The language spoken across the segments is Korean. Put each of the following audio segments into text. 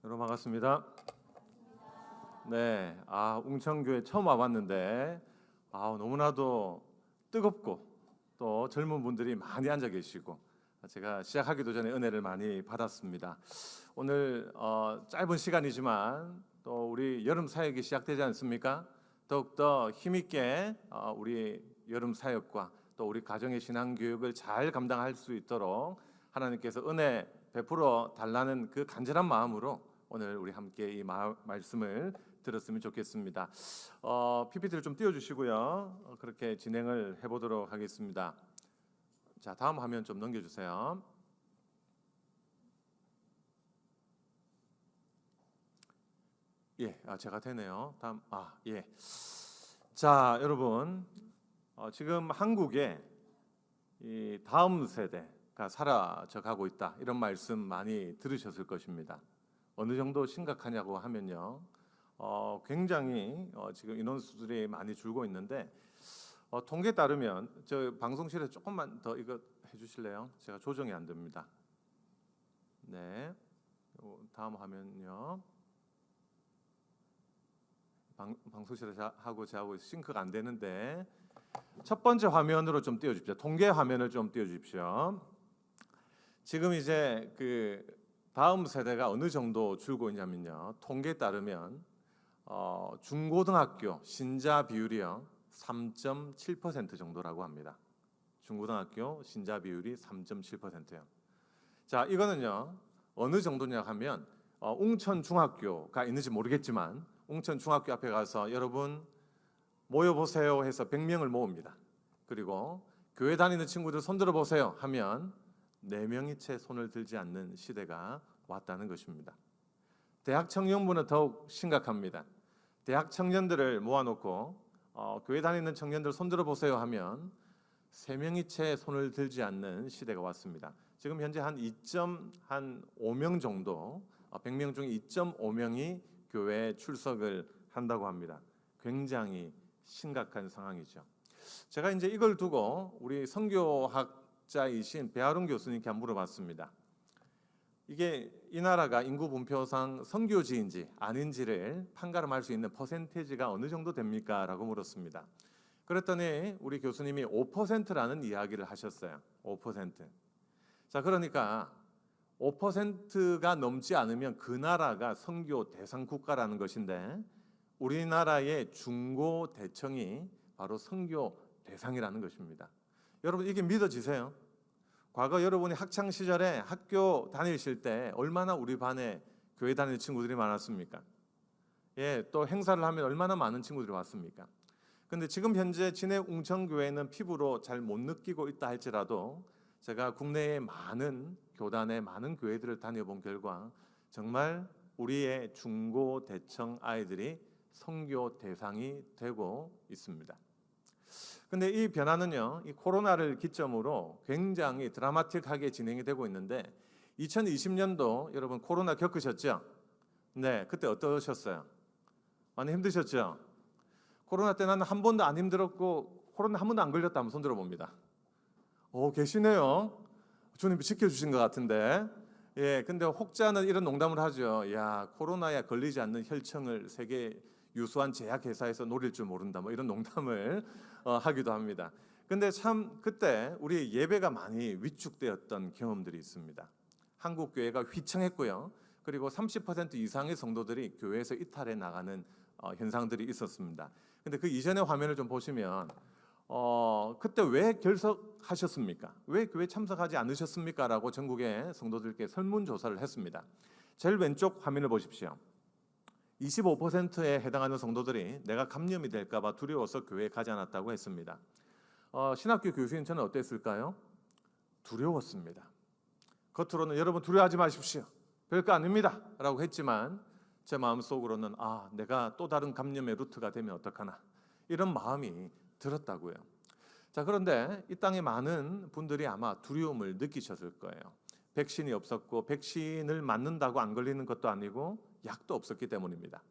여러분 반갑습니다. 네, 웅천교회 처음 와봤는데 너무나도 뜨겁고 또 젊은 분들이 많이 앉아 계시고 제가 시작하기도 전에 은혜를 많이 받았습니다. 오늘 짧은 시간이지만 또 우리 여름 사역이 시작되지 않습니까? 더욱더 힘있게 우리 여름 사역과 또 우리 가정의 신앙 교육을 잘 감당할 수 있도록 하나님께서 은혜 베풀어 달라는 그 간절한 마음으로 오늘 우리 함께 이 말씀을 들었으면 좋겠습니다. PPT를 좀 띄워주시고요. 그렇게 진행을 해보도록 하겠습니다. 자, 다음 화면 좀 넘겨주세요. 예, 제가 되네요. 다음, 예. 자, 여러분, 지금 한국에 이 다음 세대가 사라져가고 있다. 이런 말씀 많이 들으셨을 것입니다. 어느 정도 심각하냐고 하면요, 굉장히 지금 인원수들이 많이 줄고 있는데 통계에 따르면 저 방송실에 조금만 더 이거 해주실래요? 제가 조정이 안 됩니다. 네, 다음 화면요. 방송실에 하고 저하고 싱크가 안 되는데 첫 번째 화면으로 좀 띄워주십시오. 통계 화면을 좀 띄워주십시오. 지금 이제 그 다음 세대가 어느 정도 줄고 있냐면요, 통계에 따르면 중고등학교 신자 비율이요 3.7% 정도라고 합니다. 중고등학교 신자 비율이 3.7%요. 자, 이거는요 어느 정도냐 하면 웅천 중학교가 있는지 모르겠지만 웅천 중학교 앞에 가서 여러분 모여보세요 해서 100명을 모읍니다. 그리고 교회 다니는 친구들 손들어 보세요 하면 4명이 채 손을 들지 않는 시대가 왔다는 것입니다. 대학 청년부는 더욱 심각합니다. 대학 청년들을 모아놓고 교회 다니는 청년들 손들어 보세요 하면 3명이 채 손을 들지 않는 시대가 왔습니다. 지금 현재 한 2.5명 정도, 100명 중 2.5명이 교회에 출석을 한다고 합니다. 굉장히 심각한 상황이죠. 제가 이제 이걸 두고 우리 선교학자이신 배아론 교수님께 한번 물어봤습니다. 이게 이 나라가 인구 분표상 선교지인지 아닌지를 판가름할 수 있는 퍼센테이지가 어느 정도 됩니까? 라고 물었습니다. 그랬더니 우리 교수님이 5%라는 이야기를 하셨어요. 5%. 자, 그러니까 5%가 넘지 않으면 그 나라가 선교 대상 국가라는 것인데 우리나라의 중고 대청이 바로 선교 대상이라는 것입니다. 여러분 이게 믿어지세요? 과거 여러분이 학창 시절에 학교 다니실 때 얼마나 우리 반에 교회 다니는 친구들이 많았습니까? 예, 또 행사를 하면 얼마나 많은 친구들이 왔습니까? 근데 지금 현재 진해 웅천교회는 피부로 잘 못 느끼고 있다 할지라도 제가 국내의 많은 교단의 많은 교회들을 다녀본 결과 정말 우리의 중고 대청 아이들이 선교 대상이 되고 있습니다. 근데 이 변화는요, 이 코로나를 기점으로 굉장히 드라마틱하게 진행이 되고 있는데 2020년도 여러분 코로나 겪으셨죠? 네, 그때 어떠셨어요? 많이 힘드셨죠? 코로나 때 나는 한 번도 안 힘들었고 코로나 한 번도 안 걸렸다 한번 손 들어봅니다. 계시네요. 주님이 지켜주신 것 같은데. 예, 근데 혹자는 이런 농담을 하죠. 야, 코로나에 걸리지 않는 혈청을 세계 유수한 제약회사에서 노릴 줄 모른다. 뭐 이런 농담을 하기도 합니다. 근데 참 그때 우리 예배가 많이 위축되었던 경험들이 있습니다. 한국 교회가 휘청했고요. 그리고 30% 이상의 성도들이 교회에서 이탈해 나가는 현상들이 있었습니다. 근데 그 이전의 화면을 좀 보시면 그때 왜 결석하셨습니까? 왜 교회 참석하지 않으셨습니까? 라고 전국의 성도들께 설문조사를 했습니다. 제일 왼쪽 화면을 보십시오. 25%에 해당하는 성도들이 내가 감염이 될까 봐 두려워서 교회에 가지 않았다고 했습니다. 신학교 교수인 저는 어땠을까요? 두려웠습니다. 겉으로는 여러분 두려워하지 마십시오. 별거 아닙니다. 라고 했지만 제 마음속으로는 내가 또 다른 감염의 루트가 되면 어떡하나 이런 마음이 들었다고요. 자, 그런데 이 땅에 많은 분들이 아마 두려움을 느끼셨을 거예요. 백신이 없었고 백신을 맞는다고 안 걸리는 것도 아니고 약도 없었기 때문입니다.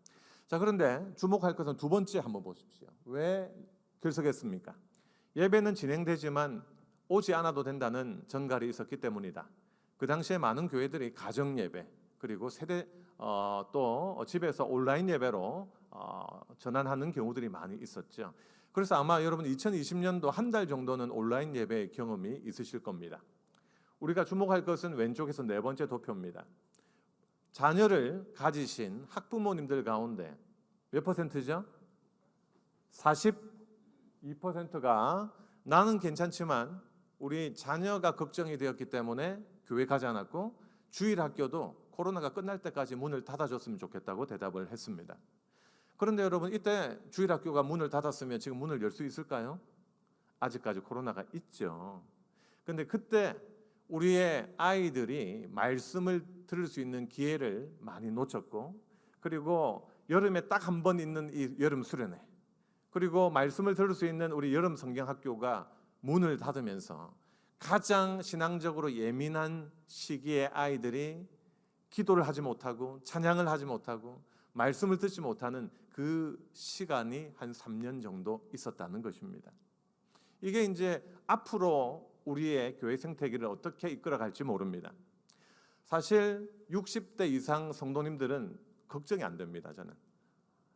자, 그런데 주목할 것은 두 번째 한번 보십시오. 왜 결석했습니까? 예배는 진행되지만 오지 않아도 된다는 전갈이 있었기 때문이다. 그 당시에 많은 교회들이 가정 예배 그리고 세대 또 집에서 온라인 예배로 전환하는 경우들이 많이 있었죠. 그래서 아마 여러분 2020년도 한 달 정도는 온라인 예배 경험이 있으실 겁니다. 우리가 주목할 것은 왼쪽에서 네 번째 도표입니다. 자녀를 가지신 학부모님들 가운데 몇 퍼센트죠? 42%가 나는 괜찮지만 우리 자녀가 걱정이 되었기 때문에 교회 가지 않았고 주일 학교도 코로나가 끝날 때까지 문을 닫아줬으면 좋겠다고 대답을 했습니다. 그런데 여러분 이때 주일 학교가 문을 닫았으면 지금 문을 열 수 있을까요? 아직까지 코로나가 있죠. 근데 그때 우리의 아이들이 말씀을 들을 수 있는 기회를 많이 놓쳤고, 그리고 여름에 딱 한 번 있는 이 여름 수련회, 그리고 말씀을 들을 수 있는 우리 여름 성경학교가 문을 닫으면서 가장 신앙적으로 예민한 시기에 아이들이 기도를 하지 못하고 찬양을 하지 못하고 말씀을 듣지 못하는 그 시간이 한 3년 정도 있었다는 것입니다. 이게 이제 앞으로 우리의 교회 생태계를 어떻게 이끌어갈지 모릅니다. 사실 60대 이상 성도님들은 걱정이 안 됩니다.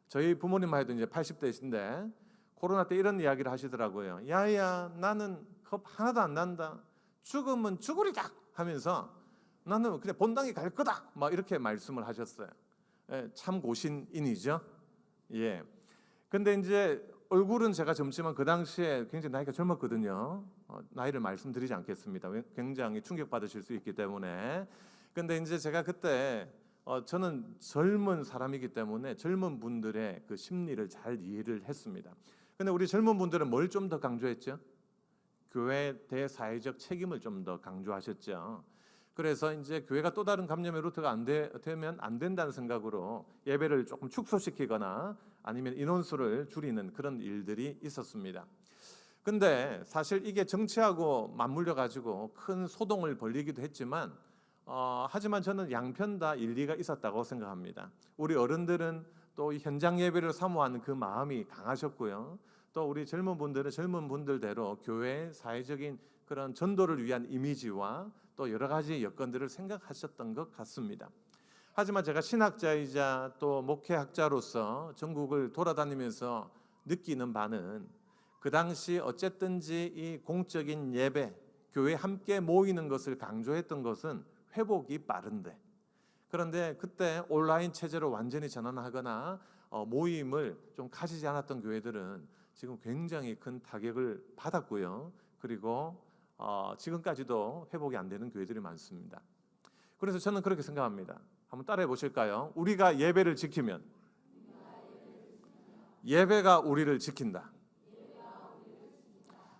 저희 부모님만 해도 이제 80대이신데 코로나 때 이런 이야기를 하시더라고요. 야야, 나는 겁 하나도 안 난다. 죽으면 죽으리다 하면서 나는 그냥 본당에 갈 거다. 막 이렇게 말씀을 하셨어요. 참 고신인이죠. 예. 근데 이제 얼굴은 제가 젊지만 그 당시에 굉장히 나이가 젊었거든요. 나이를 말씀드리지 않겠습니다. 굉장히 충격받으실 수 있기 때문에. 근데 이제 제가 그때 저는 젊은 사람이기 때문에 젊은 분들의 그 심리를 잘 이해를 했습니다. 근데 우리 젊은 분들은 뭘 좀 더 강조했죠? 교회 대사회적 책임을 좀 더 강조하셨죠. 그래서 이제 교회가 또 다른 감염의 루트가 되면 안 된다는 생각으로 예배를 조금 축소시키거나 아니면 인원수를 줄이는 그런 일들이 있었습니다. 근데 사실 이게 정치하고 맞물려 가지고 큰 소동을 벌이기도 했지만 하지만 저는 양편 다 일리가 있었다고 생각합니다. 우리 어른들은 또 현장 예배를 사모하는 그 마음이 강하셨고요. 또 우리 젊은 분들은 젊은 분들대로 교회 사회적인 그런 전도를 위한 이미지와 또 여러 가지 여건들을 생각하셨던 것 같습니다. 하지만 제가 신학자이자 또 목회학자로서 전국을 돌아다니면서 느끼는 바는 그 당시 어쨌든지 이 공적인 예배, 교회 함께 모이는 것을 강조했던 것은 회복이 빠른데, 그런데 그때 온라인 체제로 완전히 전환하거나 모임을 좀 가지지 않았던 교회들은 지금 굉장히 큰 타격을 받았고요. 그리고 지금까지도 회복이 안 되는 교회들이 많습니다. 그래서 저는 그렇게 생각합니다. 한번 따라해 보실까요? 우리가 예배를 지키면 예배가 우리를 지킨다.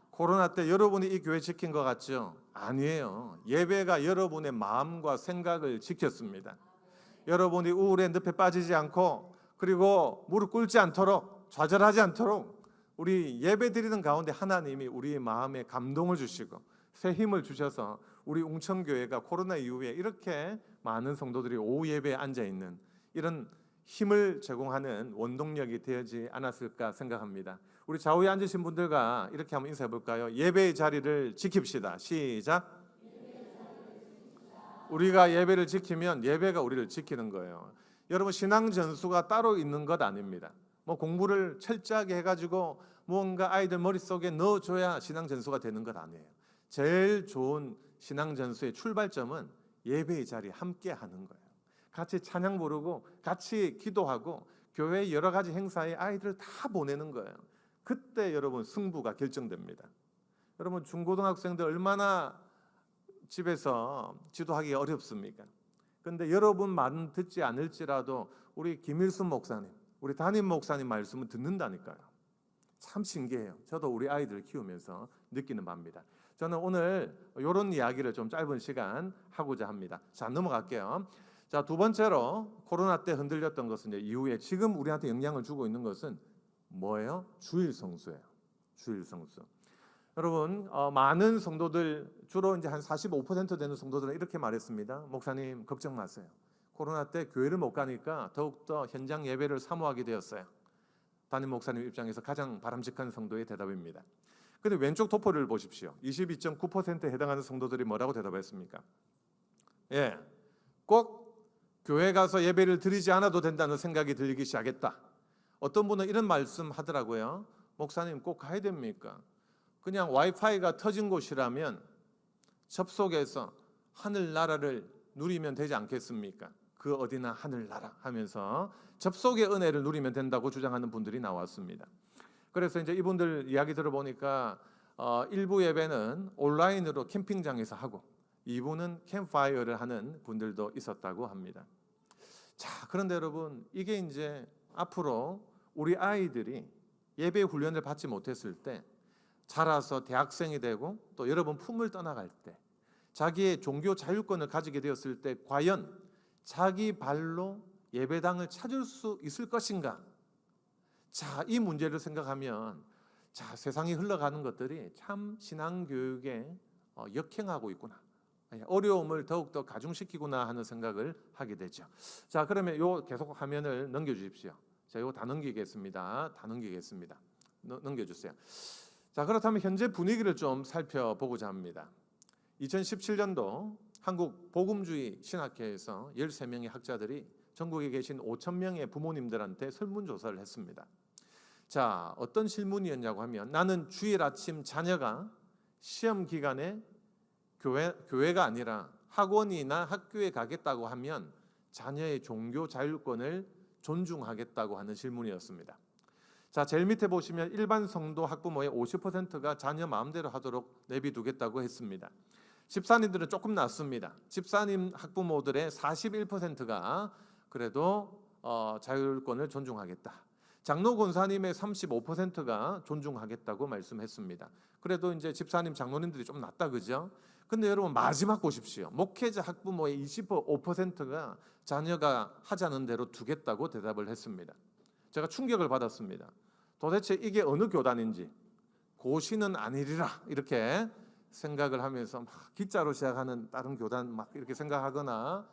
코로나 때 여러분이 이 교회 지킨 것 같죠? 아니에요. 예배가 여러분의 마음과 생각을 지켰습니다. 여러분이 우울의 늪에 빠지지 않고, 그리고 무릎 꿇지 않도록, 좌절하지 않도록 우리 예배 드리는 가운데 하나님이 우리의 마음에 감동을 주시고 새 힘을 주셔서 우리 웅천교회가 코로나 이후에 이렇게 많은 성도들이 오후 예배에 앉아있는 이런 힘을 제공하는 원동력이 되지 않았을까 생각합니다. 우리 좌우에 앉으신 분들과 이렇게 한번 인사해 볼까요? 예배의 자리를 지킵시다. 시작. 우리가 예배를 지키면 예배가 우리를 지키는 거예요. 여러분, 신앙 전수가 따로 있는 것 아닙니다. 뭐 공부를 철저하게 해가지고 뭔가 아이들 머릿속에 넣어줘야 신앙 전수가 되는 것 아니에요. 제일 좋은 신앙 전수의 출발점은 예배의 자리에 함께 하는 거예요. 같이 찬양 부르고 같이 기도하고 교회 여러 가지 행사에 아이들을 다 보내는 거예요. 그때 여러분 승부가 결정됩니다. 여러분, 중고등학생들 얼마나 집에서 지도하기 어렵습니까? 근데 여러분 말은 듣지 않을지라도 우리 김일순 목사님, 우리 담임 목사님 말씀을 듣는다니까요. 참 신기해요. 저도 우리 아이들을 키우면서 느끼는 바입니다. 저는 오늘 이런 이야기를 좀 짧은 시간 하고자 합니다. 자, 넘어갈게요. 자, 두 번째로 코로나 때 흔들렸던 것은 이제 이후에 지금 우리한테 영향을 주고 있는 것은 뭐예요? 주일 성수예요. 주일 성수. 여러분, 많은 성도들, 주로 이제 한 45% 되는 성도들은 이렇게 말했습니다. 목사님, 걱정 마세요. 코로나 때 교회를 못 가니까 더욱더 현장 예배를 사모하게 되었어요. 담임 목사님 입장에서 가장 바람직한 성도의 대답입니다. 그런데 왼쪽 도포를 보십시오. 22.9%에 해당하는 성도들이 뭐라고 대답했습니까? 예, 꼭 교회 가서 예배를 드리지 않아도 된다는 생각이 들기 시작했다. 어떤 분은 이런 말씀 하더라고요. 목사님 꼭 가야 됩니까? 그냥 와이파이가 터진 곳이라면 접속해서 하늘나라를 누리면 되지 않겠습니까? 그 어디나 하늘나라 하면서 접속의 은혜를 누리면 된다고 주장하는 분들이 나왔습니다. 그래서 이제 이분들 이야기 들어보니까 일부 예배는 온라인으로 캠핑장에서 하고 2부는 캠프파이어를 하는 분들도 있었다고 합니다. 자, 그런데 여러분, 이게 이제 앞으로 우리 아이들이 예배 훈련을 받지 못했을 때 자라서 대학생이 되고 또 여러분 품을 떠나갈 때 자기의 종교 자율권을 가지게 되었을 때 과연 자기 발로 예배당을 찾을 수 있을 것인가? 자, 이 문제를 생각하면 자, 세상이 흘러가는 것들이 참 신앙교육에 역행하고 있구나. 어려움을 더욱더 가중시키구나 하는 생각을 하게 되죠. 자, 그러면 요 계속 화면을 넘겨 주십시오. 자, 요거 다 넘기겠습니다. 넘겨주세요. 자, 그렇다면 현재 분위기를 좀 살펴보고자 합니다. 2017년도 한국 복음주의 신학회에서 13명의 학자들이 전국에 계신 5,000명의 부모님들한테 설문조사를 했습니다. 자, 어떤 질문이었냐고 하면 나는 주일 아침 자녀가 시험 기간에 교회가 아니라 학원이나 학교에 가겠다고 하면 자녀의 종교 자율권을 존중하겠다고 하는 질문이었습니다. 자, 제일 밑에 보시면 일반 성도 학부모의 50%가 자녀 마음대로 하도록 내비두겠다고 했습니다. 집사님들은 조금 낮습니다. 집사님 학부모들의 41%가 그래도 자율권을 존중하겠다. 장로 권사님의 35%가 존중하겠다고 말씀했습니다. 그래도 이제 집사님 장로님들이 좀 낮다, 그죠? 근데 여러분 마지막 보십시오. 목회자 학부모의 25%가 자녀가 하자는 대로 두겠다고 대답을 했습니다. 제가 충격을 받았습니다. 도대체 이게 어느 교단인지 고시는 아니리라 이렇게 생각을 하면서 막 기자로 시작하는 다른 교단 막 이렇게 생각하거나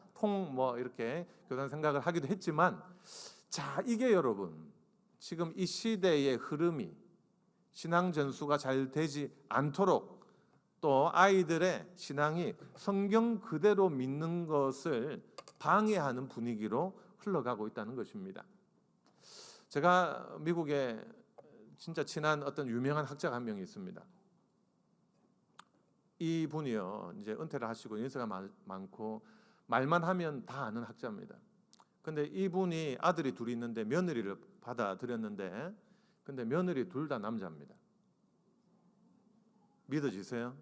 이렇게 교단 생각을 하기도 했지만 자, 이게 여러분 지금 이 시대의 흐름이 신앙 전수가 잘 되지 않도록 또 아이들의 신앙이 성경 그대로 믿는 것을 방해하는 분위기로 흘러가고 있다는 것입니다. 제가 미국에 진짜 친한 어떤 유명한 학자가 한 명이 있습니다. 이 분이요, 이제 은퇴를 하시고 연세가 많고 말만 하면 다 아는 학자입니다. 근데 이분이 아들이 둘이 있는데 며느리를 받아들였는데 근데 며느리 둘 다 남자입니다. 믿어지세요?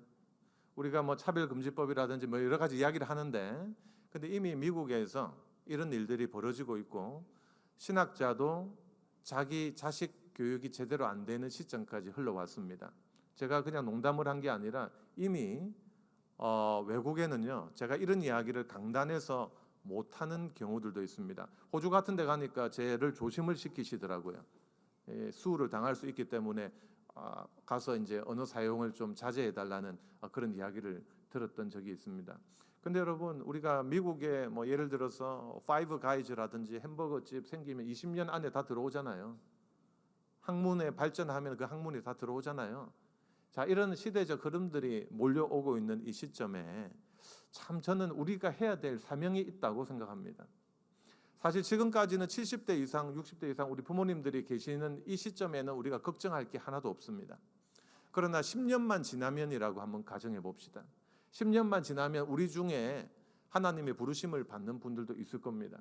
우리가 뭐 차별금지법이라든지 뭐 여러 가지 이야기를 하는데 근데 이미 미국에서 이런 일들이 벌어지고 있고 신학자도 자기 자식 교육이 제대로 안 되는 시점까지 흘러왔습니다. 제가 그냥 농담을 한 게 아니라 이미 외국에는요, 제가 이런 이야기를 강단에서 못하는 경우들도 있습니다. 호주 같은 데 가니까 쟤를 조심을 시키시더라고요. 수우를 당할 수 있기 때문에 가서 이제 언어 사용을 좀 자제해 달라는 그런 이야기를 들었던 적이 있습니다. 근데 여러분, 우리가 미국에 뭐 예를 들어서 파이브 가이즈라든지 햄버거집 생기면 20년 안에 다 들어오잖아요. 학문에 발전하면 그 학문이 다 들어오잖아요. 자, 이런 시대적 흐름들이 몰려오고 있는 이 시점에 참 저는 우리가 해야 될 사명이 있다고 생각합니다. 사실 지금까지는 70대 이상, 60대 이상 우리 부모님들이 계시는 이 시점에는 우리가 걱정할 게 하나도 없습니다. 그러나 10년만 지나면이라고 한번 가정해 봅시다. 10년만 지나면 우리 중에 하나님의 부르심을 받는 분들도 있을 겁니다.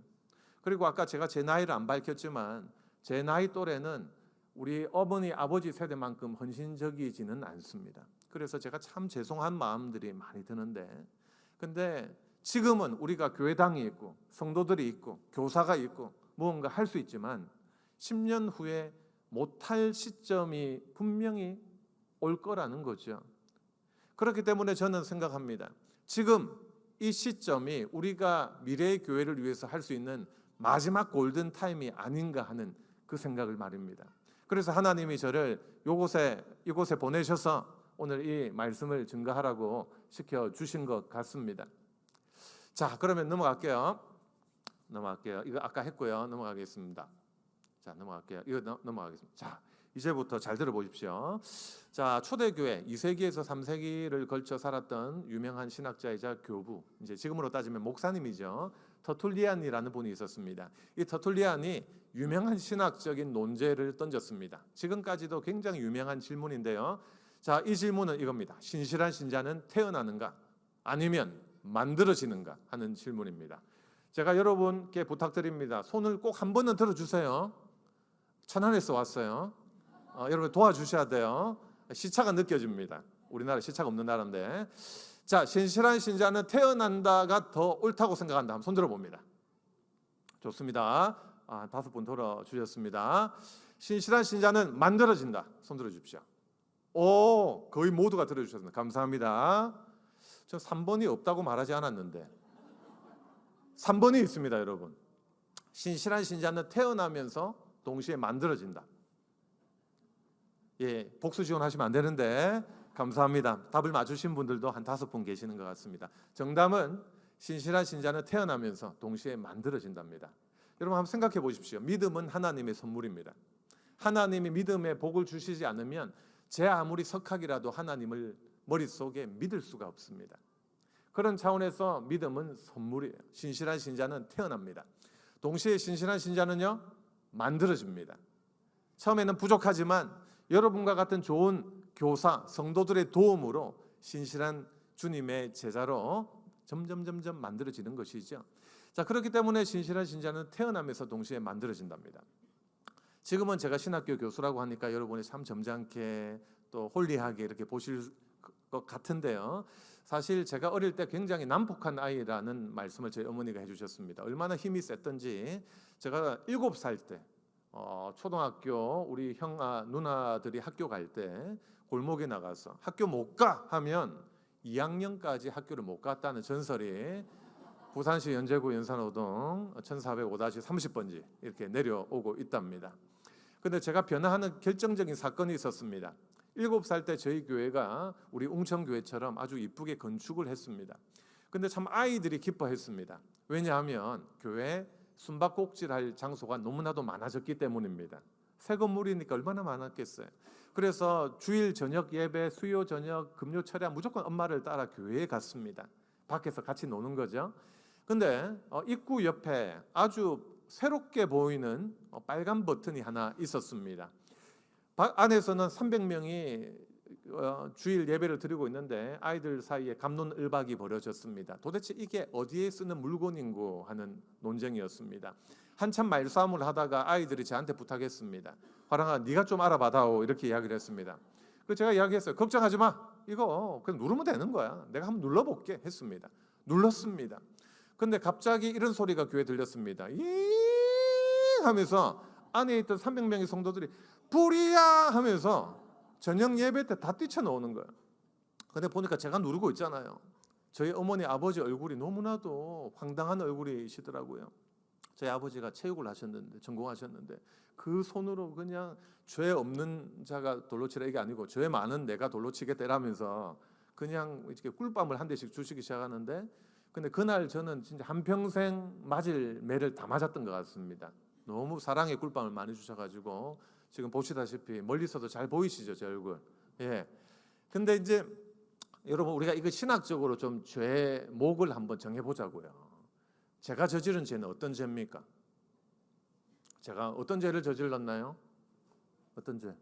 그리고 아까 제가 제 나이를 안 밝혔지만 제 나이 또래는 우리 어머니, 아버지 세대만큼 헌신적이지는 않습니다. 그래서 제가 참 죄송한 마음들이 많이 드는데 근데 지금은 우리가 교회당이 있고 성도들이 있고 교사가 있고 무언가 할 수 있지만 10년 후에 못할 시점이 분명히 올 거라는 거죠. 그렇기 때문에 저는 생각합니다. 지금 이 시점이 우리가 미래의 교회를 위해서 할 수 있는 마지막 골든 타임이 아닌가 하는 그 생각을 말입니다. 그래서 하나님이 저를 이곳에 보내셔서 오늘 이 말씀을 증거하라고 시켜주신 것 같습니다. 자, 그러면 넘어갈게요. 이거 아까 했고요. 넘어가겠습니다. 자, 넘어갈게요. 이거 넘어가겠습니다. 자, 이제부터 잘 들어보십시오. 자, 초대교회 2세기에서 3세기를 걸쳐 살았던 유명한 신학자이자 교부, 이제 지금으로 따지면 목사님이죠. 터툴리안이라는 분이 있었습니다. 이 터툴리안이 유명한 신학적인 논제를 던졌습니다. 지금까지도 굉장히 유명한 질문인데요. 자, 이 질문은 이겁니다. 신실한 신자는 태어나는가 아니면 만들어지는가 하는 질문입니다. 제가 여러분께 부탁드립니다. 손을 꼭 한 번은 들어주세요. 천안에서 왔어요. 여러분 도와주셔야 돼요. 시차가 느껴집니다. 우리나라 시차가 없는 나라인데. 자, 신실한 신자는 태어난다가 더 옳다고 생각한다. 한번 손 들어봅니다. 좋습니다. 5분 들어주셨습니다. 신실한 신자는 만들어진다. 손 들어주십시오. 오, 거의 모두가 들어주셨습니다. 감사합니다. 저 3번이 없다고 말하지 않았는데 3번이 있습니다, 여러분. 신실한 신자는 태어나면서 동시에 만들어진다. 예, 복수 지원하시면 안 되는데 감사합니다. 답을 맞추신 분들도 한 5분 계시는 것 같습니다. 정답은 신실한 신자는 태어나면서 동시에 만들어진답니다. 여러분 한번 생각해 보십시오. 믿음은 하나님의 선물입니다. 하나님이 믿음의 복을 주시지 않으면 제 아무리 석학이라도 하나님을 머릿속에 믿을 수가 없습니다. 그런 차원에서 믿음은 선물이에요. 신실한 신자는 태어납니다. 동시에 신실한 신자는요, 만들어집니다. 처음에는 부족하지만 여러분과 같은 좋은 교사, 성도들의 도움으로 신실한 주님의 제자로 점점 만들어지는 것이죠. 자, 그렇기 때문에 신실한 신자는 태어나면서 동시에 만들어진답니다. 지금은 제가 신학교 교수라고 하니까 여러분이 참 점잖게 또 홀리하게 이렇게 보실 것 같은데요. 사실 제가 어릴 때 굉장히 난폭한 아이라는 말씀을 저희 어머니가 해주셨습니다. 얼마나 힘이 셌던지 제가 7살 때 초등학교 우리 형아 누나들이 학교 갈 때 골목에 나가서 학교 못 가 하면 2학년까지 학교를 못 갔다는 전설이 부산시 연제구 연산호동 1405-30번지 이렇게 내려오고 있답니다. 근데 제가 변화하는 결정적인 사건이 있었습니다. 7살 때 저희 교회가 우리 웅천교회처럼 아주 이쁘게 건축을 했습니다. 근데 참 아이들이 기뻐했습니다. 왜냐하면 교회 숨바꼭질할 장소가 너무나도 많아졌기 때문입니다. 새 건물이니까 얼마나 많았겠어요. 그래서 주일 저녁 예배, 수요 저녁, 금요 철야 무조건 엄마를 따라 교회에 갔습니다. 밖에서 같이 노는 거죠. 근데 입구 옆에 아주 새롭게 보이는 빨간 버튼이 하나 있었습니다. 안에서는 300명이 주일 예배를 드리고 있는데 아이들 사이에 갑론을박이 벌어졌습니다. 도대체 이게 어디에 쓰는 물건인고 하는 논쟁이었습니다. 한참 말싸움을 하다가 아이들이 저한테 부탁했습니다. 화랑아, 네가 좀 알아봐다오, 이렇게 이야기를 했습니다. 그래서 제가 이야기했어요. 걱정하지 마. 이거 그냥 누르면 되는 거야. 내가 한번 눌러볼게 했습니다. 눌렀습니다. 근데 갑자기 이런 소리가 귀에 들렸습니다. 이 하면서 안에 있던 300명의 성도들이 불이야 하면서 저녁 예배 때 다 뛰쳐나오는 거예요. 근데 보니까 제가 누르고 있잖아요. 저희 어머니 아버지 얼굴이 너무나도 황당한 얼굴이시더라고요. 저희 아버지가 체육을 하셨는데, 전공하셨는데 그 손으로 그냥 죄 없는 자가 돌로 치라 이게 아니고 죄 많은 내가 돌로 치겠다라면서 그냥 이렇게 꿀밤을 한 대씩 주시기 시작하는데, 근데 그날 저는 진짜 한평생 맞을 매를 다 맞았던 것 같습니다. 너무 사랑의 꿀밤을 많이 주셔가지고 지금 보시다시피 멀리서도 잘 보이시죠, 제 얼굴. 예. 근데 이제 여러분 우리가 이거 신학적으로 좀 죄목을 한번 정해보자고요. 제가 저지른 죄는 어떤 죄입니까? 제가 어떤 죄를 저질렀나요? 어떤 죄?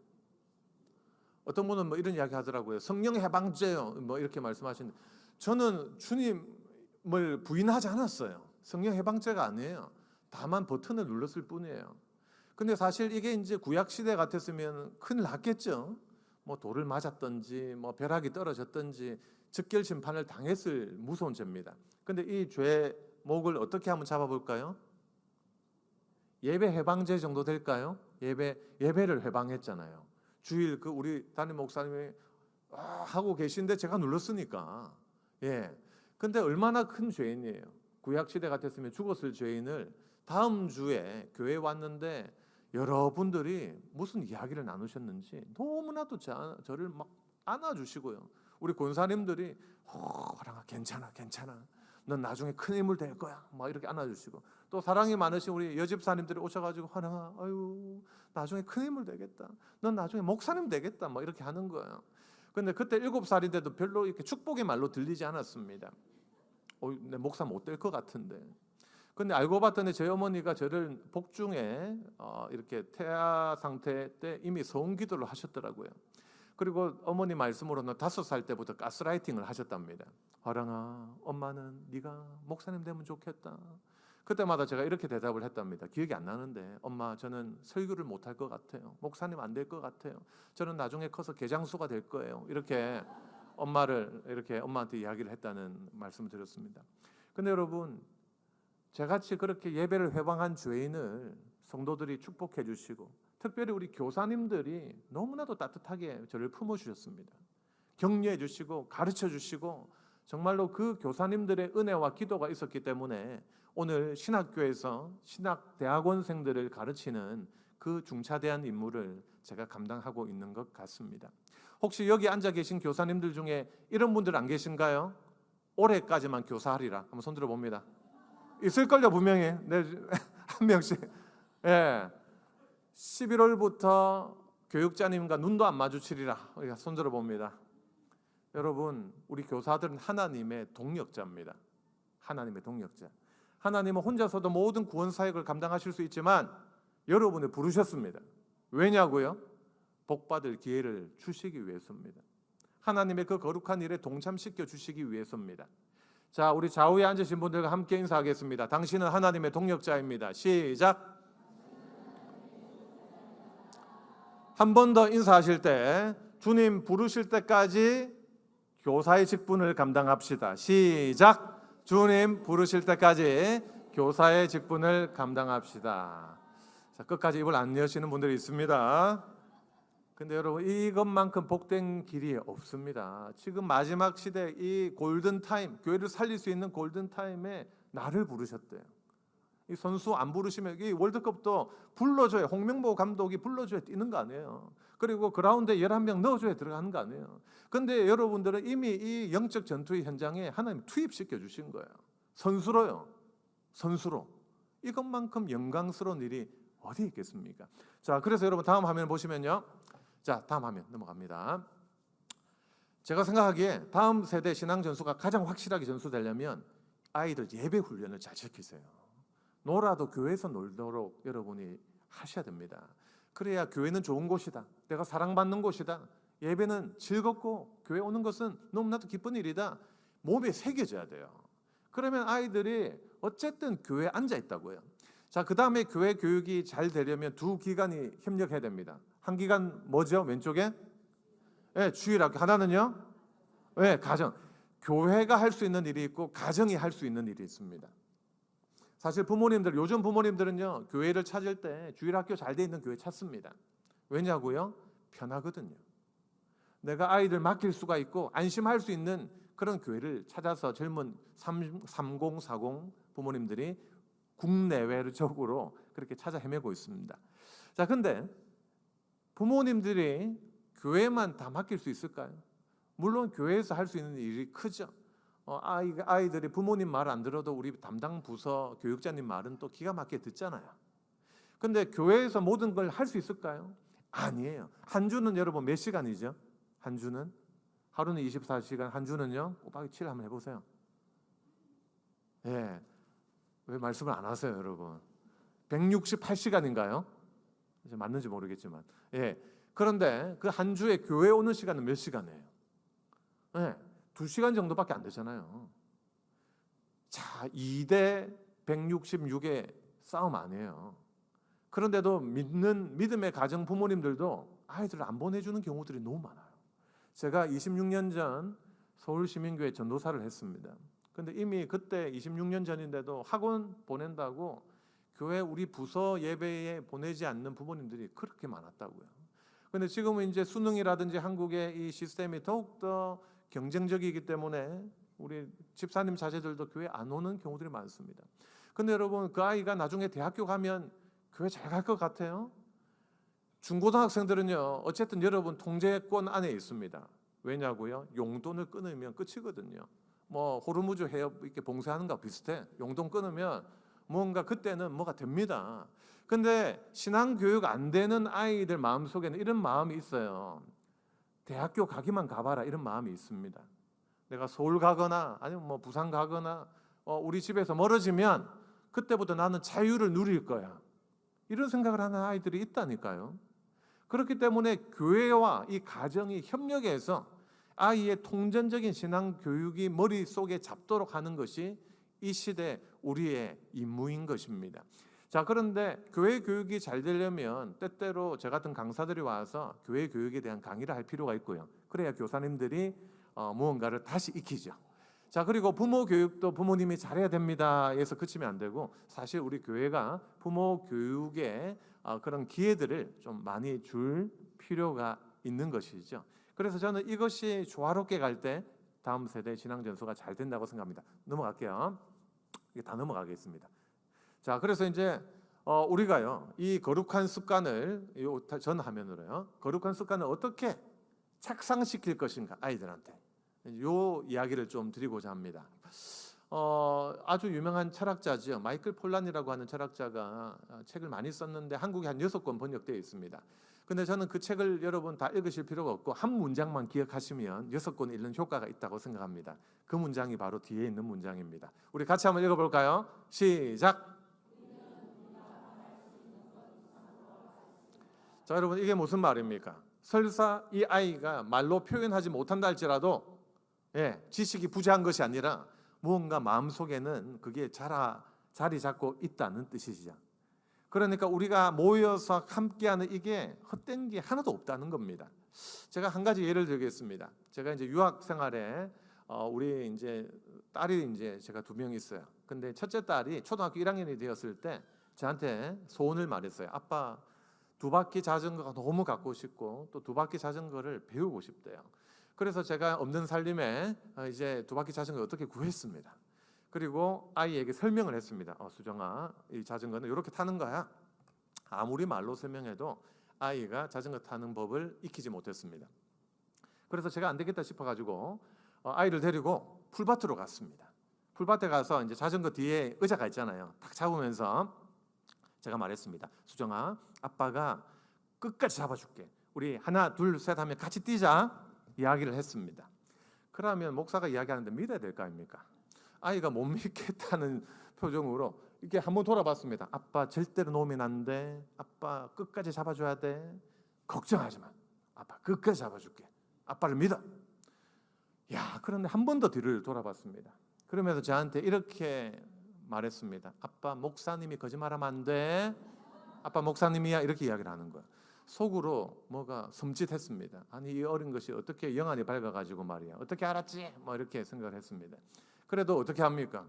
어떤 분은 뭐 이런 이야기 하더라고요. 성령 해방죄요. 뭐 이렇게 말씀하시는데 저는 주님을 부인하지 않았어요. 성령 해방죄가 아니에요. 다만 버튼을 눌렀을 뿐이에요. 근데 사실 이게 이제 구약 시대 같았으면 큰일 났겠죠. 뭐 돌을 맞았든지 뭐 벼락이 떨어졌든지 즉결 심판을 당했을 무서운 죄입니다. 근데 이 죄목을 어떻게 한번 잡아볼까요? 예배 해방죄 정도 될까요? 예배를 해방했잖아요. 주일 그 우리 담임 목사님이 하고 계신데 제가 눌렀으니까. 예. 근데 얼마나 큰 죄인이에요. 구약 시대 같았으면 죽었을 죄인을 다음 주에 교회에 왔는데 여러분들이 무슨 이야기를 나누셨는지 너무나도 저를 막 안아주시고요. 우리 권사님들이 화랑아 괜찮아 넌 나중에 큰 인물 될 거야 막 이렇게 안아주시고, 또 사랑이 많으신 우리 여집사님들이 오셔가지고 화랑아 아유 나중에 큰 인물 되겠다, 넌 나중에 목사님 되겠다 막 이렇게 하는 거예요. 근데 그때 7살인데도 별로 이렇게 축복의 말로 들리지 않았습니다. 내 목사 못 될 것 같은데. 근데 알고 봤더니 저희 어머니가 저를 복중에 이렇게 태아 상태 때 이미 소음기도를 하셨더라고요. 그리고 어머니 말씀으로는 5살 때부터 가스라이팅을 하셨답니다. 화랑아, 엄마는 네가 목사님 되면 좋겠다. 그때마다 제가 이렇게 대답을 했답니다. 기억이 안 나는데, 엄마, 저는 설교를 못할 것 같아요. 목사님 안 될 것 같아요. 저는 나중에 커서 개장수가 될 거예요. 이렇게 엄마한테 이야기를 했다는 말씀을 드렸습니다. 근데 여러분, 저같이 그렇게 예배를 회방한 죄인을 성도들이 축복해 주시고, 특별히 우리 교사님들이 너무나도 따뜻하게 저를 품어주셨습니다. 격려해 주시고 가르쳐 주시고, 정말로 그 교사님들의 은혜와 기도가 있었기 때문에 오늘 신학교에서 신학대학원생들을 가르치는 그 중차대한 임무를 제가 감당하고 있는 것 같습니다. 혹시 여기 앉아 계신 교사님들 중에 이런 분들 안 계신가요? 올해까지만 교사하리라. 한번 손 들어봅니다. 있을걸요, 분명히. 네, 한 명씩. 예. 11월부터 교육자님과 눈도 안 마주치리라. 우리가 손 들어봅니다. 여러분, 우리 교사들은 하나님의 동력자입니다. 하나님의 동력자. 하나님은 혼자서도 모든 구원 사역을 감당하실 수 있지만 여러분을 부르셨습니다. 왜냐고요? 복받을 기회를 주시기 위해서입니다. 하나님의 그 거룩한 일에 동참시켜 주시기 위해서입니다. 자, 우리 좌우에 앉으신 분들과 함께 인사하겠습니다. 당신은 하나님의 동력자입니다. 시작. 한 번 더 인사하실 때 주님 부르실 때까지 교사의 직분을 감당합시다. 시작. 주님 부르실 때까지 교사의 직분을 감당합시다. 자, 끝까지 입을 안 여시는 분들이 있습니다. 근데 여러분, 이것만큼 복된 길이 없습니다. 지금 마지막 시대 이 골든 타임, 교회를 살릴 수 있는 골든 타임에 나를 부르셨대요. 이 선수 안 부르시면 이 월드컵도 불러줘야, 홍명보 감독이 불러줘야 뛰는 거 아니에요. 그리고 그라운드에 11명 넣어줘야 들어가는 거 아니에요. 근데 여러분들은 이미 이 영적 전투의 현장에 하나님 투입시켜 주신 거예요. 선수로요. 선수로. 이것만큼 영광스러운 일이 어디 있겠습니까? 자, 그래서 여러분 다음 화면 보시면요. 자, 다음 화면 넘어갑니다. 제가 생각하기에 다음 세대 신앙 전수가 가장 확실하게 전수되려면 아이들 예배 훈련을 잘 시키세요. 놀아도 교회에서 놀도록 여러분이 하셔야 됩니다. 그래야 교회는 좋은 곳이다. 내가 사랑받는 곳이다. 예배는 즐겁고 교회 오는 것은 너무나도 기쁜 일이다. 몸에 새겨져야 돼요. 그러면 아이들이 어쨌든 교회에 앉아 있다고요. 자, 그 다음에 교회 교육이 잘 되려면 두 기관이 협력해야 됩니다. 한 기관 뭐죠? 왼쪽에? 네, 주일학교. 하나는요? 네, 가정. 교회가 할 수 있는 일이 있고 가정이 할 수 있는 일이 있습니다. 사실 부모님들, 요즘 부모님들은요, 교회를 찾을 때 주일학교 잘 돼 있는 교회 찾습니다. 왜냐고요? 편하거든요. 내가 아이들 맡길 수가 있고 안심할 수 있는 그런 교회를 찾아서 젊은 3040 부모님들이 국내외적으로 그렇게 찾아 헤매고 있습니다. 자, 근데 부모님들이 교회만 다 맡길 수 있을까요? 물론 교회에서 할 수 있는 일이 크죠. 아이들이 부모님 말 안 들어도 우리 담당 부서 교육자님 말은 또 기가 막히게 듣잖아요. 근데 교회에서 모든 걸 할 수 있을까요? 아니에요. 한 주는 여러분 몇 시간이죠? 한 주는? 하루는 24시간, 한 주는요? 곱하기 7 한번 해보세요. 예. 왜 말씀을 안 하세요, 여러분? 168시간인가요? 이제 맞는지 모르겠지만. 예. 그런데 그 한 주에 교회 오는 시간은 몇 시간이에요? 예. 2시간 정도밖에 안 되잖아요. 자, 2대 166의 싸움 아니에요. 그런데도 믿음의 가정 부모님들도 아이들을 안 보내주는 경우들이 너무 많아요. 제가 26년 전 서울시민교회 전도사를 했습니다. 근데 이미 그때 26년 전인데도 학원 보낸다고 교회 우리 부서 예배에 보내지 않는 부모님들이 그렇게 많았다고요. 근데 지금은 이제 수능이라든지 한국의 이 시스템이 더욱더 경쟁적이기 때문에 우리 집사님 자제들도 교회 안 오는 경우들이 많습니다. 근데 여러분, 그 아이가 나중에 대학교 가면 교회 잘 갈 것 같아요? 중고등학생들은요, 어쨌든 여러분 통제권 안에 있습니다. 왜냐고요? 용돈을 끊으면 끝이거든요. 뭐 호르무즈 해협 이렇게 봉쇄하는 거 비슷해. 용돈 끊으면 뭔가 그때는 뭐가 됩니다. 근데 신앙 교육 안 되는 아이들 마음속에는 이런 마음이 있어요. 대학교 가기만 가봐라, 이런 마음이 있습니다. 내가 서울 가거나 아니면 뭐 부산 가거나 우리 집에서 멀어지면 그때부터 나는 자유를 누릴 거야. 이런 생각을 하는 아이들이 있다니까요. 그렇기 때문에 교회와 이 가정이 협력해서 아이의 통전적인 신앙 교육이 머릿속에 잡도록 하는 것이 이 시대 우리의 임무인 것입니다. 자, 그런데 교회 교육이 잘 되려면 때때로 저 같은 강사들이 와서 교회 교육에 대한 강의를 할 필요가 있고요. 그래야 교사님들이 무언가를 다시 익히죠. 자, 그리고 부모 교육도 부모님이 잘해야 됩니다 해서 그치면 안 되고, 사실 우리 교회가 부모 교육에 그런 기회들을 좀 많이 줄 필요가 있는 것이죠. 그래서 저는 이것이 조화롭게 갈 때 다음 세대 신앙 전수가 잘 된다고 생각합니다. 넘어갈게요. 이게 다 넘어가겠습니다. 자, 그래서 이제 우리가요, 이 거룩한 습관을 전 화면으로요, 거룩한 습관을 어떻게 착상시킬 것인가, 아이들한테 요 이야기를 좀 드리고자 합니다. 아주 유명한 철학자죠. 마이클 폴란이라고 하는 철학자가 책을 많이 썼는데 한국에 한 6권 번역되어 있습니다. 근데 저는 그 책을 여러분 다 읽으실 필요가 없고 한 문장만 기억하시면 6권 읽는 효과가 있다고 생각합니다. 그 문장이 바로 뒤에 있는 문장입니다. 우리 같이 한번 읽어볼까요? 시작! 자, 여러분, 이게 무슨 말입니까? 설사 이 아이가 말로 표현하지 못한다 할지라도 지식이 부재한 것이 아니라 무언가 마음속에는 그게 자리 잡고 있다는 뜻이죠. 그러니까 우리가 모여서 함께하는 이게 헛된 게 하나도 없다는 겁니다. 제가 한 가지 예를 들겠습니다. 제가 이제 유학 생활에 우리 이제 딸이 이제 제가 2명 있어요. 근데 첫째 딸이 초등학교 1학년이 되었을 때 저한테 소원을 말했어요. 아빠, 2바퀴 자전거가 너무 갖고 싶고 또 2바퀴 자전거를 배우고 싶대요. 그래서 제가 없는 살림에 이제 2바퀴 자전거 어떻게 구했습니다. 그리고 아이에게 설명을 했습니다. 수정아, 이 자전거는 이렇게 타는 거야. 아무리 말로 설명해도 아이가 자전거 타는 법을 익히지 못했습니다. 그래서 제가 안 되겠다 싶어가지고 아이를 데리고 풀밭으로 갔습니다. 풀밭에 가서 이제 자전거 뒤에 의자가 있잖아요. 딱 잡으면서 제가 말했습니다. 수정아, 아빠가 끝까지 잡아줄게. 우리 하나, 둘, 셋 하면 같이 뛰자. 이야기를 했습니다. 그러면 목사가 이야기하는데 믿어야 될 거 아닙니까? 아이가 못 믿겠다는 표정으로 이렇게 한번 돌아봤습니다. 아빠 절대로 놓으면 안 돼. 아빠 끝까지 잡아줘야 돼. 걱정하지 마. 아빠 끝까지 잡아줄게. 아빠를 믿어. 야, 그런데 한 번 더 뒤를 돌아봤습니다. 그러면서 저한테 이렇게 말했습니다. 아빠, 목사님이 거짓말하면 안 돼. 아빠 목사님이야. 이렇게 이야기를 하는 거야. 속으로 뭐가 섬찟했습니다. 아니, 이 어린 것이 어떻게 영안이 밝아가지고 말이야. 어떻게 알았지? 뭐 이렇게 생각을 했습니다. 그래도 어떻게 합니까?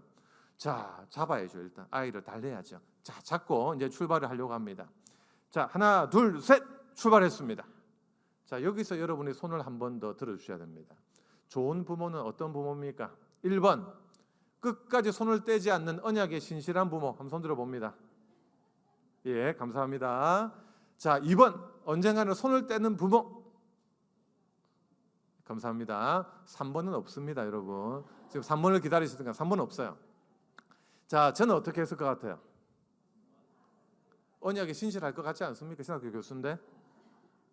자, 잡아야죠. 일단 아이를 달래야죠. 자, 잡고 이제 출발을 하려고 합니다. 자, 하나, 둘, 셋, 출발했습니다. 자, 여기서 여러분이 손을 한 번 더 들어주셔야 됩니다. 좋은 부모는 어떤 부모입니까? 1번, 끝까지 손을 떼지 않는 언약의 신실한 부모. 한번 손 들어봅니다. 예, 감사합니다. 자, 2번, 언젠가는 손을 떼는 부모. 감사합니다. 3번은 없습니다, 여러분. 지금 3번을 기다리시니까 3번 없어요. 자, 저는 어떻게 했을 것 같아요? 언약에 신실할 것 같지 않습니까? 신학교 교수인데?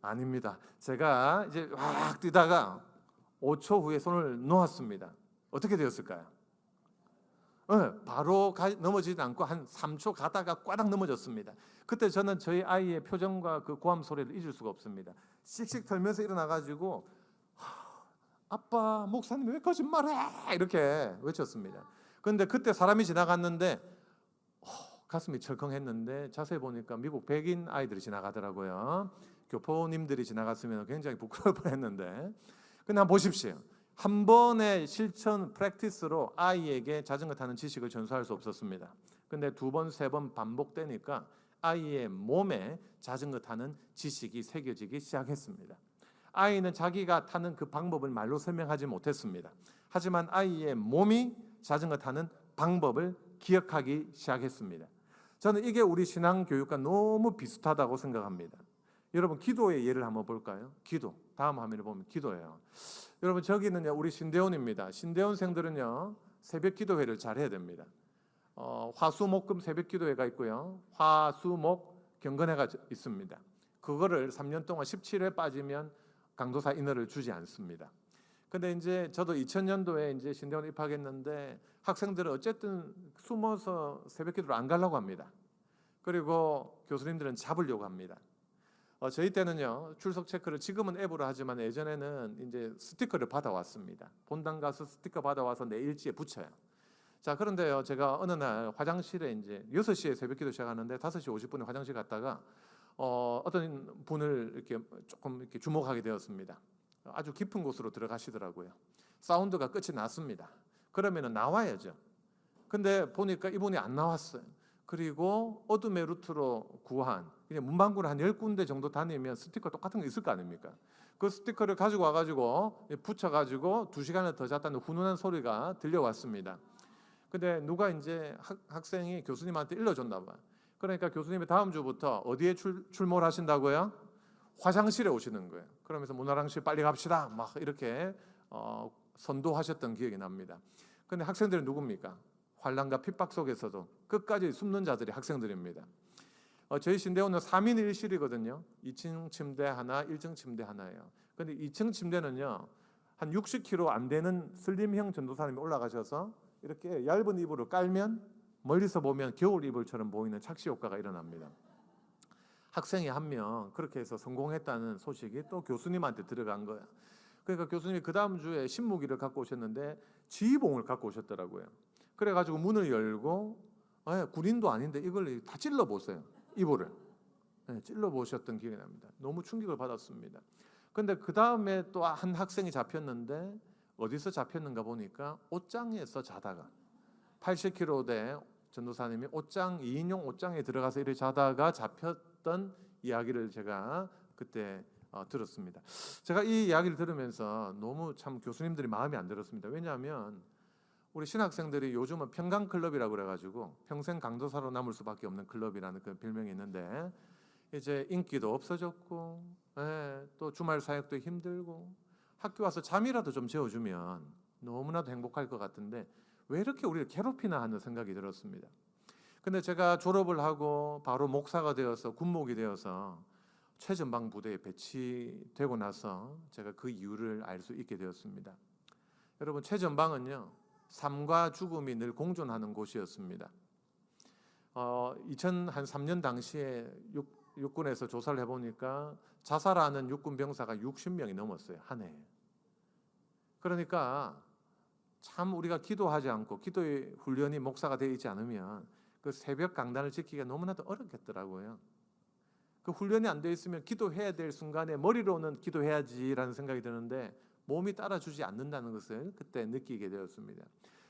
아닙니다. 제가 이제 확 뛰다가 5초 후에 손을 놓았습니다. 어떻게 되었을까요? 바로 넘어지지 않고 한 3초 가다가 꽈당 넘어졌습니다. 그때 저는 저희 아이의 표정과 그 고함 소리를 잊을 수가 없습니다. 씩씩 털면서 일어나가지고 아빠, 목사님 왜 거짓말해? 이렇게 외쳤습니다. 그런데 그때 사람이 지나갔는데 가슴이 철컹했는데 자세히 보니까 미국 백인 아이들이 지나가더라고요. 교포님들이 지나갔으면 굉장히 부끄러울 뻔했는데, 근데 한번 보십시오. 한 번의 실천 프랙티스로 아이에게 자전거 타는 지식을 전수할 수 없었습니다. 근데 2번, 3번 반복되니까 아이의 몸에 자전거 타는 지식이 새겨지기 시작했습니다. 아이는 자기가 타는 그 방법을 말로 설명하지 못했습니다. 하지만 아이의 몸이 자전거 타는 방법을 기억하기 시작했습니다. 저는 이게 우리 신앙 교육과 너무 비슷하다고 생각합니다. 여러분, 기도의 예를 한번 볼까요? 기도. 다음 화면을 보면 기도예요. 여러분, 저기는요 우리 신대원입니다. 신대원생들은요 새벽 기도회를 잘 해야 됩니다. 화수목금 새벽 기도회가 있고요, 화수목 경건회가 있습니다. 그거를 3년 동안 17회 빠지면 강도사 인허를 주지 않습니다. 근데 이제 저도 2000년도에 이제 신대원 입학했는데 학생들은 어쨌든 숨어서 새벽기도를 안 가려고 합니다. 그리고 교수님들은 잡으려고 합니다. 저희 때는요, 출석 체크를 지금은 앱으로 하지만 예전에는 이제 스티커를 받아왔습니다. 본당 가서 스티커 받아와서 내 일지에 붙여요. 자, 그런데요, 제가 어느 날 화장실에 이제 6시에 새벽기도 시작하는데 5시 50분에 화장실 갔다가 어떤 분을 이렇게 조금 이렇게 주목하게 되었습니다. 아주 깊은 곳으로 들어가시더라고요. 사운드가 끝이 났습니다. 그러면은 나와야죠. 근데 보니까 이분이 안 나왔어요. 그리고 어둠의 루트로 구한 그냥 문방구를 한 10군데 정도 다니면 스티커 똑같은 거 있을 거 아닙니까? 그 스티커를 가지고 와가지고 붙여가지고 2시간을 더 잤다는 훈훈한 소리가 들려왔습니다. 근데 누가 이제 학생이 교수님한테 일러줬나 봐요. 그러니까 교수님이 다음 주부터 어디에 출몰 하신다고요? 화장실에 오시는 거예요. 그러면서 문화랑실 빨리 갑시다 막 이렇게 선도하셨던 기억이 납니다. 근데 학생들은 누굽니까? 환란과 핍박 속에서도 끝까지 숨는 자들이 학생들입니다. 저희 신대원은 3인 1실이거든요. 2층 침대 하나, 1층 침대 하나예요. 근데 2층 침대는요, 한 60kg 안 되는 슬림형 전도사님이 올라가셔서 이렇게 얇은 이불을 깔면 멀리서 보면 겨울 이불처럼 보이는 착시 효과가 일어납니다. 학생이 한 명 그렇게 해서 성공했다는 소식이 또 교수님한테 들어간 거예요. 그러니까 교수님이 그 다음 주에 신무기를 갖고 오셨는데 지휘봉을 갖고 오셨더라고요. 그래가지고 문을 열고 군인도 아닌데 이걸 다 찔러 보세요. 이불을 찔러 보셨던 기억이 납니다. 너무 충격을 받았습니다. 근데 그 다음에 또 한 학생이 잡혔는데 어디서 잡혔는가 보니까 옷장에서 자다가 80kg 대 전도사님이 옷장 2인용 옷장에 들어가서 이렇게 자다가 잡혔던 이야기를 제가 그때 들었습니다. 제가 이 이야기를 들으면서 너무 참 교수님들이 마음이 안 들었습니다. 왜냐하면 우리 신학생들이 요즘은 평강클럽이라고 그래가지고 평생 강도사로 남을 수밖에 없는 클럽이라는 그 별명이 있는데 이제 인기도 없어졌고 또 주말 사역도 힘들고 학교 와서 잠이라도 좀 재워주면 너무나도 행복할 것 같은데 왜 이렇게 우리를 괴롭히나 하는 생각이 들었습니다. 근데 제가 졸업을 하고 바로 목사가 되어서 군목이 되어서 최전방 부대에 배치되고 나서 제가 그 이유를 알 수 있게 되었습니다. 여러분, 최전방은요, 삶과 죽음이 늘 공존하는 곳이었습니다. 2003년 당시에 육군에서 조사를 해보니까 자살하는 육군 병사가 60명이 넘었어요, 한 해에. 그러니까 참 우리가 기도하지 않고 기도의 훈련이 목사가 되어 있지 않으면 그 새벽 강단을 지키기가 너무나도 어렵겠더라고요. 그 훈련이 안 되어 있으면 기도해야 될 순간에 머리로는 기도해야지라는 생각이 드는데 몸이 따라주지 않는다는 것을 그때 느끼게 되었습니다.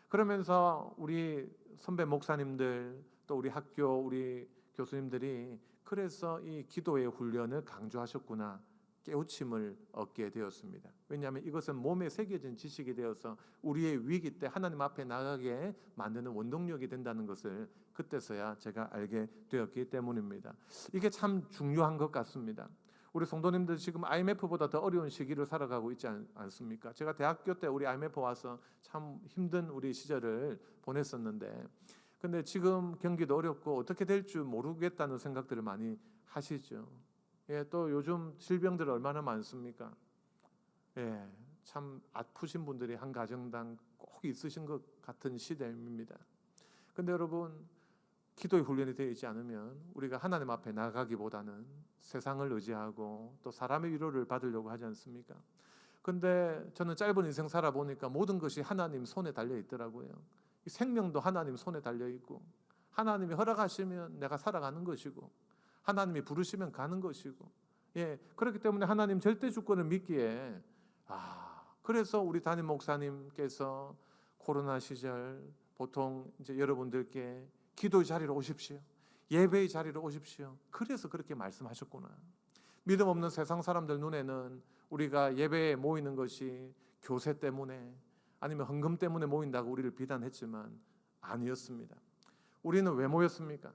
그러면서 우리 선배 목사님들 또 우리 학교 우리 교수님들이 그래서 이 기도의 훈련을 강조하셨구나 깨우침을 얻게 되었습니다. 왜냐하면 이것은 몸에 새겨진 지식이 되어서 우리의 위기 때 하나님 앞에 나가게 만드는 원동력이 된다는 것을 그때서야 제가 알게 되었기 때문입니다. 이게 참 중요한 것 같습니다. 우리 성도님들 지금 IMF보다 더 어려운 시기를 살아가고 있지 않습니까? 제가 대학교 때 우리 IMF 와서 참 힘든 우리 시절을 보냈었는데 근데 지금 경기도 어렵고 어떻게 될 줄 모르겠다는 생각들을 많이 하시죠. 또 요즘 질병들 얼마나 많습니까? 참 아프신 분들이 한 가정당 꼭 있으신 것 같은 시대입니다. 근데 여러분, 기도의 훈련이 되어 있지 않으면 우리가 하나님 앞에 나가기보다는 세상을 의지하고 또 사람의 위로를 받으려고 하지 않습니까? 근데 저는 짧은 인생 살아보니까 모든 것이 하나님 손에 달려 있더라고요. 이 생명도 하나님 손에 달려 있고 하나님이 허락하시면 내가 살아가는 것이고 하나님이 부르시면 가는 것이고 그렇기 때문에 하나님 절대 주권을 믿기에 그래서 우리 담임 목사님께서 코로나 시절 보통 이제 여러분들께 기도의 자리로 오십시오. 예배의 자리로 오십시오. 그래서 그렇게 말씀하셨구나. 믿음 없는 세상 사람들 눈에는 우리가 예배에 모이는 것이 교세 때문에 아니면 헌금 때문에 모인다고 우리를 비난했지만 아니었습니다. 우리는 왜 모였습니까?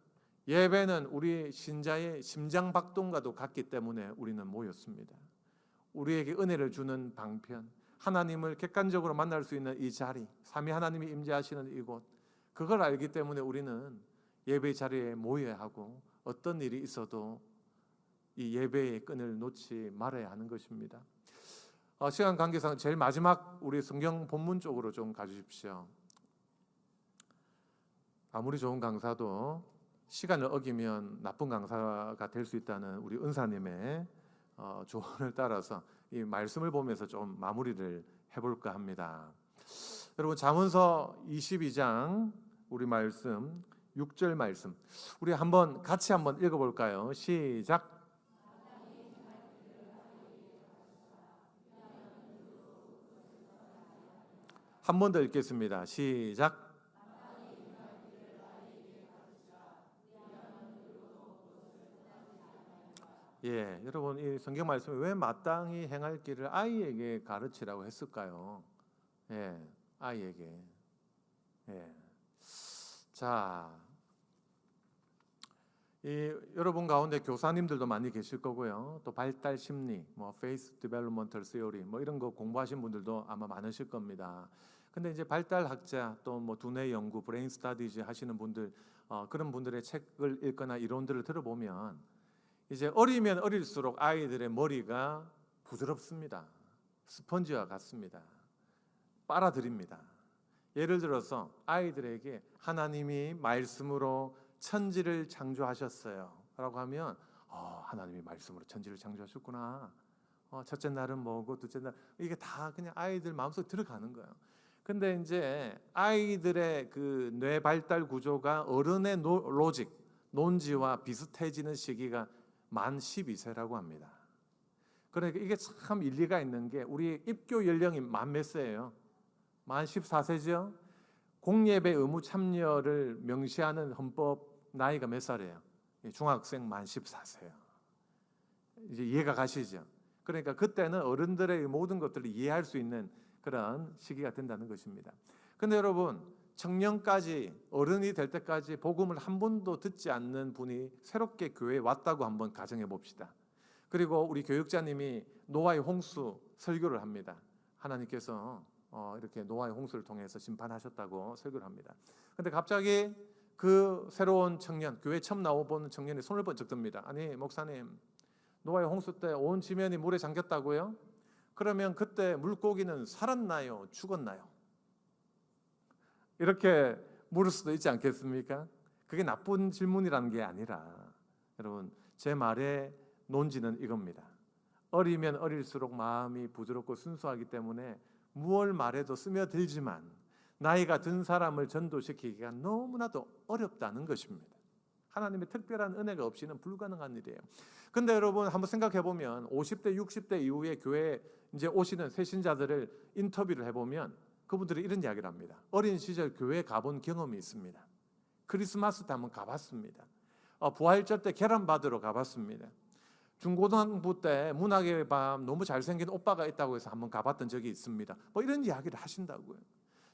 예배는 우리 신자의 심장박동과도 같기 때문에 우리는 모였습니다. 우리에게 은혜를 주는 방편, 하나님을 객관적으로 만날 수 있는 이 자리, 삼위 하나님이 임재하시는 이곳, 그걸 알기 때문에 우리는 예배의 자리에 모여야 하고 어떤 일이 있어도 이 예배의 끈을 놓지 말아야 하는 것입니다. 시간 관계상 제일 마지막 우리 성경 본문 쪽으로 좀 가주십시오. 아무리 좋은 강사도 시간을 어기면 나쁜 강사가 될 수 있다는 우리 은사님의 조언을 따라서 이 말씀을 보면서 좀 마무리를 해볼까 합니다. 여러분, 잠언서 22장 우리 말씀 6절 말씀 우리 같이 한번 읽어볼까요? 시작. 한 번 더 읽겠습니다. 시작. 예, 여러분, 이 성경 말씀에 왜 마땅히 행할 길을 아이에게 가르치라고 했을까요? 예, 아이에게. 예. 자, 여러분 가운데 교사님들도 많이 계실 거고요. 또 발달 심리, 페이스 디벨롭먼털 시어리 이런 거 공부하신 분들도 아마 많으실 겁니다. 근데 이제 발달학자 또 두뇌 연구, 브레인 스터디즈 하시는 분들, 그런 분들의 책을 읽거나 이론들을 들어보면 이제 어리면 어릴수록 아이들의 머리가 부드럽습니다. 스펀지와 같습니다. 빨아들입니다. 예를 들어서 아이들에게 하나님이 말씀으로 천지를 창조하셨어요 라고 하면 하나님이 말씀으로 천지를 창조하셨구나. 첫째 날은 뭐고 둘째 날, 이게 다 그냥 아이들 마음속에 들어가는 거예요. 근데 이제 아이들의 그 뇌 발달 구조가 어른의 로직, 논지와 비슷해지는 시기가 만 12세라고 합니다. 그러니까 이게 참 일리가 있는 게 우리 입교 연령이 만 몇 세예요? 만 14세죠? 공예배 의무 참여를 명시하는 헌법 나이가 몇 살이에요? 중학생 만 14세예요. 이제 이해가 가시죠? 그러니까 그때는 어른들의 모든 것들을 이해할 수 있는 그런 시기가 된다는 것입니다. 근데 여러분, 청년까지 어른이 될 때까지 복음을 한 번도 듣지 않는 분이 새롭게 교회에 왔다고 한번 가정해 봅시다. 그리고 우리 교육자님이 노아의 홍수 설교를 합니다. 하나님께서 이렇게 노아의 홍수를 통해서 심판하셨다고 설교를 합니다. 근데 갑자기 그 새로운 청년, 교회 처음 나와보는 청년이 손을 번쩍 듭니다. 아니 목사님, 노아의 홍수 때 온 지면이 물에 잠겼다고요? 그러면 그때 물고기는 살았나요? 죽었나요? 이렇게 물을 수도 있지 않겠습니까? 그게 나쁜 질문이라는 게 아니라 여러분, 제 말의 논지는 이겁니다. 어리면 어릴수록 마음이 부드럽고 순수하기 때문에 무얼 말해도 스며들지만 나이가 든 사람을 전도시키기가 너무나도 어렵다는 것입니다. 하나님의 특별한 은혜가 없이는 불가능한 일이에요. 근데 여러분 한번 생각해 보면 50대, 60대 이후에 교회에 이제 오시는 새신자들을 인터뷰를 해보면 그분들이 이런 이야기를 합니다. 어린 시절 교회에 가본 경험이 있습니다. 크리스마스 때 한번 가봤습니다. 부활절 때 계란 받으러 가봤습니다. 중고등부 때 문학의 밤 너무 잘생긴 오빠가 있다고 해서 한번 가봤던 적이 있습니다. 이런 이야기를 하신다고요.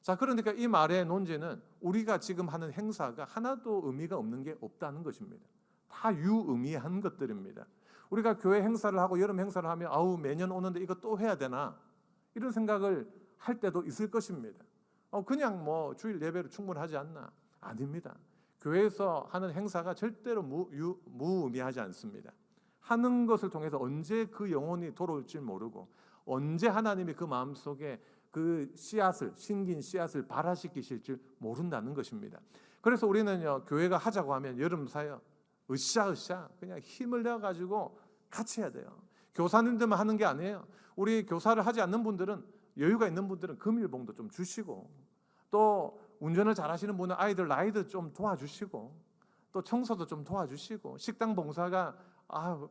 자, 그러니까 이 말의 논제는 우리가 지금 하는 행사가 하나도 의미가 없는 게 없다는 것입니다. 다 유의미한 것들입니다. 우리가 교회 행사를 하고 여름 행사를 하면 매년 오는데 이거 또 해야 되나? 이런 생각을 할 때도 있을 것입니다. 그냥 주일 예배로 충분하지 않나? 아닙니다. 교회에서 하는 행사가 절대로 무의미하지 않습니다. 하는 것을 통해서 언제 그 영혼이 돌아올지 모르고 언제 하나님이 그 마음속에 그 씨앗을, 심긴 씨앗을 발화시키실 줄 모른다는 것입니다. 그래서 우리는요, 교회가 하자고 하면 여름사요, 으쌰으쌰 그냥 힘을 내어가지고 같이 해야 돼요. 교사님들만 하는 게 아니에요. 우리 교사를 하지 않는 분들은, 여유가 있는 분들은 금일봉도 좀 주시고, 또 운전을 잘하시는 분은 아이들 나이도 좀 도와주시고, 또 청소도 좀 도와주시고, 식당 봉사가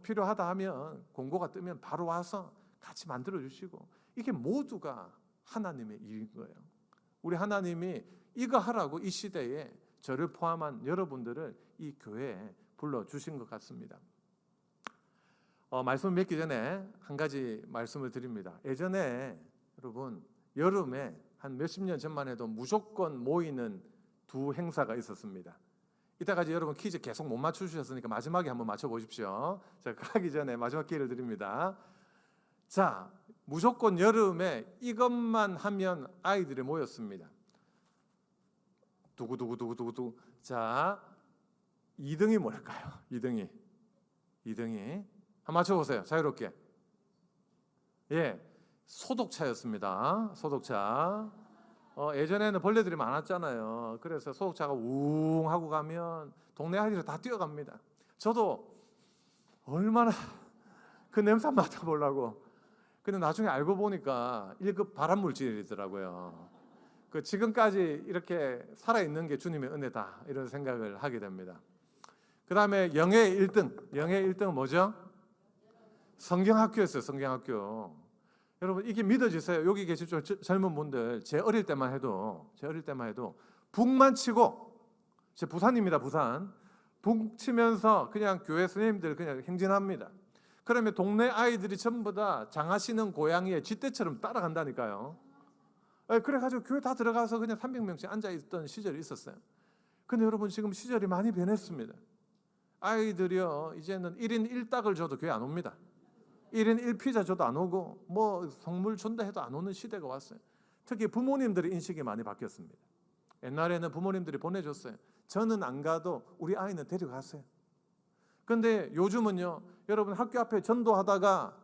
필요하다 하면 공고가 뜨면 바로 와서 같이 만들어 주시고, 이게 모두가 하나님의 일인 거예요. 우리 하나님이 이거 하라고 이 시대에 저를 포함한 여러분들을 이 교회에 불러주신 것 같습니다. 말씀 맺기 전에 한 가지 말씀을 드립니다. 예전에 여러분 여름에 한 몇십 년 전만 해도 무조건 모이는 두 행사가 있었습니다. 이때까지 여러분 퀴즈 계속 못 맞추셨으니까 마지막에 한번 맞춰보십시오. 자, 가기 전에 마지막 기회를 드립니다. 자, 무조건 여름에 이것만 하면 아이들이 모였습니다. 두구두구두구두구. 자, 2등이 뭘까요? 2등이 한번 맞춰보세요. 자유롭게. 예, 소독차였습니다. 소독차. 예전에는 벌레들이 많았잖아요. 그래서 소독차가 우웅 하고 가면 동네 아이들이 다 뛰어갑니다. 저도 얼마나 그 냄새 맡아보려고. 근데 나중에 알고 보니까 1급 발암물질이더라고요. 그 지금까지 이렇게 살아있는 게 주님의 은혜다, 이런 생각을 하게 됩니다. 그 다음에 영예의 1등. 영예의 1등은 뭐죠? 성경학교였어요. 성경학교. 여러분, 이게 믿어지세요? 여기 계실 젊은 분들, 제 어릴 때만 해도 북만 치고, 제 부산입니다. 부산. 북 치면서 그냥 교회 선생님들 그냥 행진합니다. 그러면 동네 아이들이 전부 다 장하시는 고양이의 쥐떼처럼 따라간다니까요. 그래가지고 교회 다 들어가서 그냥 300명씩 앉아있던 시절이 있었어요. 근데 여러분, 지금 시절이 많이 변했습니다. 아이들이요, 이제는 1인 1닭을 줘도 교회 안 옵니다. 1인 1피자 줘도 안 오고, 뭐 선물 준다 해도 안 오는 시대가 왔어요. 특히 부모님들의 인식이 많이 바뀌었습니다. 옛날에는 부모님들이 보내줬어요. 저는 안 가도 우리 아이는 데려갔어요. 근데 요즘은요, 여러분 학교 앞에 전도하다가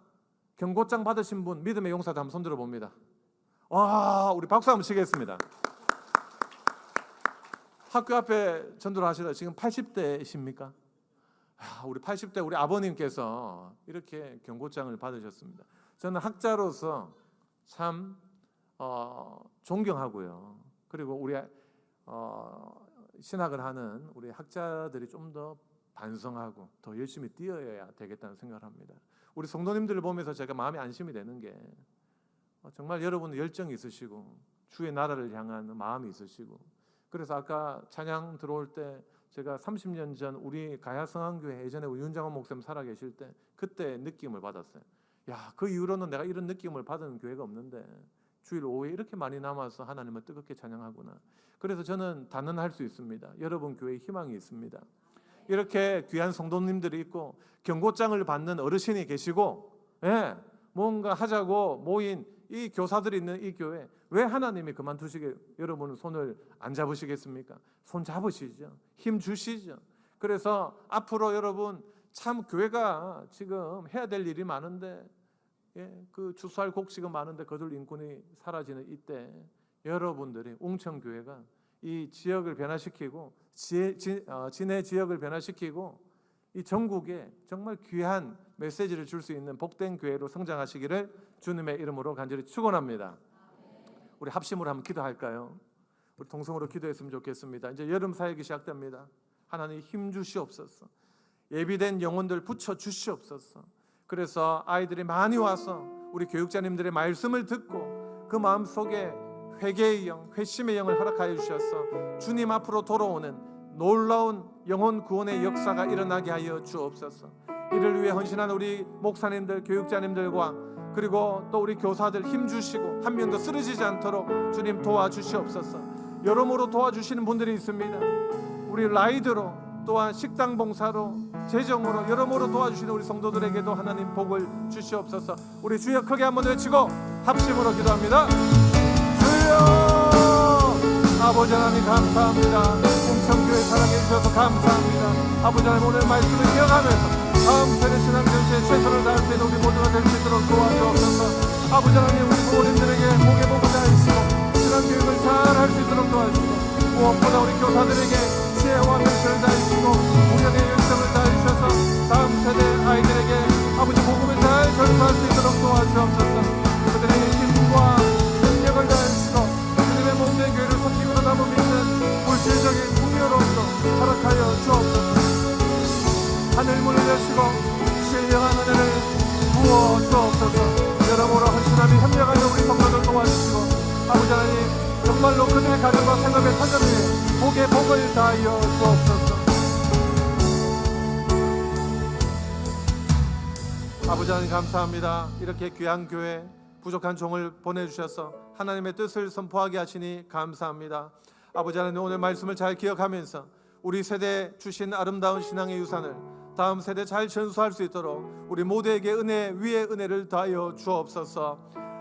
경고장 받으신 분, 믿음의 용사들 한번 손들어 봅니다. 와, 우리 박수 한번 치겠습니다. 학교 앞에 전도를 하시다 지금 80대이십니까? 우리 80대 우리 아버님께서 이렇게 경고장을 받으셨습니다. 저는 학자로서 참 존경하고요. 그리고 우리 신학을 하는 우리 학자들이 좀 더 반성하고 더 열심히 뛰어야 되겠다는 생각을 합니다. 우리 성도님들을 보면서 제가 마음이 안심이 되는 게, 정말 여러분 열정이 있으시고 주의 나라를 향한 마음이 있으시고, 그래서 아까 찬양 들어올 때 제가 30년 전 우리 가야성한교회, 예전에 우리 윤장원 목사님 살아계실 때 그때 느낌을 받았어요. 야, 그 이후로는 내가 이런 느낌을 받은 교회가 없는데 주일 오후에 이렇게 많이 남아서 하나님을 뜨겁게 찬양하구나. 그래서 저는 단언할 수 있습니다. 여러분 교회에 희망이 있습니다. 이렇게 귀한 성도님들이 있고 경고장을 받는 어르신이 계시고, 뭔가 하자고 모인 이 교사들이 있는 이 교회, 왜 하나님이 그만두시게 여러분은 손을 안 잡으시겠습니까? 손 잡으시죠. 힘 주시죠. 그래서 앞으로 여러분 참 교회가 지금 해야 될 일이 많은데, 그 주수할 곡식은 많은데 거둘 인권이 사라지는 이때 여러분들이 웅천교회가 이 지역을 변화시키고 진해 지역을 변화시키고 이 전국에 정말 귀한 메시지를 줄 수 있는 복된 교회로 성장하시기를 주님의 이름으로 간절히 축원합니다. 우리 합심으로 한번 기도할까요? 우리 동성으로 기도했으면 좋겠습니다. 이제 여름 사역이 시작됩니다. 하나님 힘 주시옵소서. 예비된 영혼들 붙여 주시옵소서. 그래서 아이들이 많이 와서 우리 교육자님들의 말씀을 듣고 그 마음속에 회개의 영, 회심의 영을 허락하여 주셔서 주님 앞으로 돌아오는 놀라운 영혼 구원의 역사가 일어나게 하여 주옵소서. 이를 위해 헌신한 우리 목사님들, 교육자님들과 그리고 또 우리 교사들 힘 주시고 한 명도 쓰러지지 않도록 주님 도와주시옵소서. 여러모로 도와주시는 분들이 있습니다. 우리 라이드로, 또한 식당 봉사로, 재정으로 여러모로 도와주시는 우리 성도들에게도 하나님 복을 주시옵소서. 우리 주여 크게 한번 외치고 합심으로 기도합니다. 주여! 아버지 하나님 감사합니다. 웅천교회 사랑해 주셔서 감사합니다. 아버지 하나님 오늘 말씀을 기억하면서 다음 세대 신앙전체에 최선을 다할 수 있는 우리 모두가 될 수 있도록 도와주옵소서. 아버지 하나님 우리 부모님들에게 복의 복을 다하시고 신앙교육을 잘 할 수 있도록 도와주시고, 무엇보다 우리 교사들에게 지혜와 명철을 다하시고 우연의 열정을 다하셔서 다음 세대 아이들에게 아버지 복음을 잘 전수할 수 있도록 도와주옵소서. 그들에게 힘과 능력을 다하시고 주님의 몸된 교회를 섬기고 남을 믿는 물질적인 풍요로움도 허락하여 주옵소서. 하늘 문을 여시고 신령한 은혜를 부어 주옵소서. 여러모로 헌신함이 협력하여 우리 성도들 도와주시고 아버지 하나님 정말로 그들의 가정과 생업의 터전 위에 복의 복을 다하여 주옵소서. 아버지 하나님 감사합니다. 이렇게 귀한 교회 부족한 종을 보내주셔서 하나님의 뜻을 선포하게 하시니 감사합니다. 아버지 하나님 오늘 말씀을 잘 기억하면서 우리 세대에 주신 아름다운 신앙의 유산을 다음 세대 잘 전수할 수 있도록 우리 모두에게 은혜 위에 은혜를 더하여 주옵소서.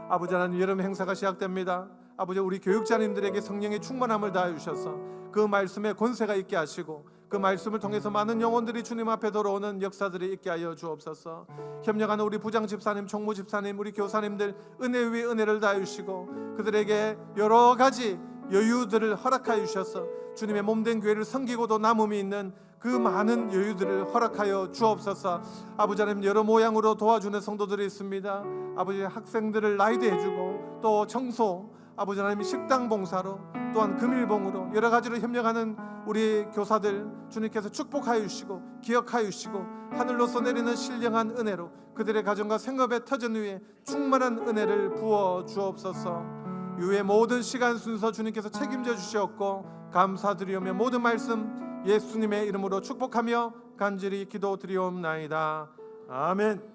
아버지 하나님 여름 행사가 시작됩니다. 아버지 우리 교육자님들에게 성령의 충만함을 다해 주셔서 그 말씀에 권세가 있게 하시고 그 그 말씀을 통해서 많은 영혼들이 주님 앞에 돌아오는 역사들이 있게 하여 주옵소서. 협력하는 우리 부장 집사님, 총무 집사님, 우리 교사님들 은혜 위에 은혜를 다하시고 그들에게 여러 가지 여유들을 허락하여 주셔서 주님의 몸된 교회를 섬기고도 남음이 있는 그 많은 여유들을 허락하여 주옵소서. 아버지 하나님, 여러 모양으로 도와주는 성도들이 있습니다. 아버지, 학생들을 라이드 해주고 또 청소, 아버지 하나님 식당 봉사로, 또한 금일봉으로 여러 가지로 협력하는 우리 교사들 주님께서 축복하여 주시고 기억하여 주시고 하늘로서 내리는 신령한 은혜로 그들의 가정과 생업의 터전 위에 충만한 은혜를 부어 주옵소서. 이후의 모든 시간 순서 주님께서 책임져 주시옵고 감사드리오며 모든 말씀 예수님의 이름으로 축복하며 간절히 기도드리옵나이다. 아멘.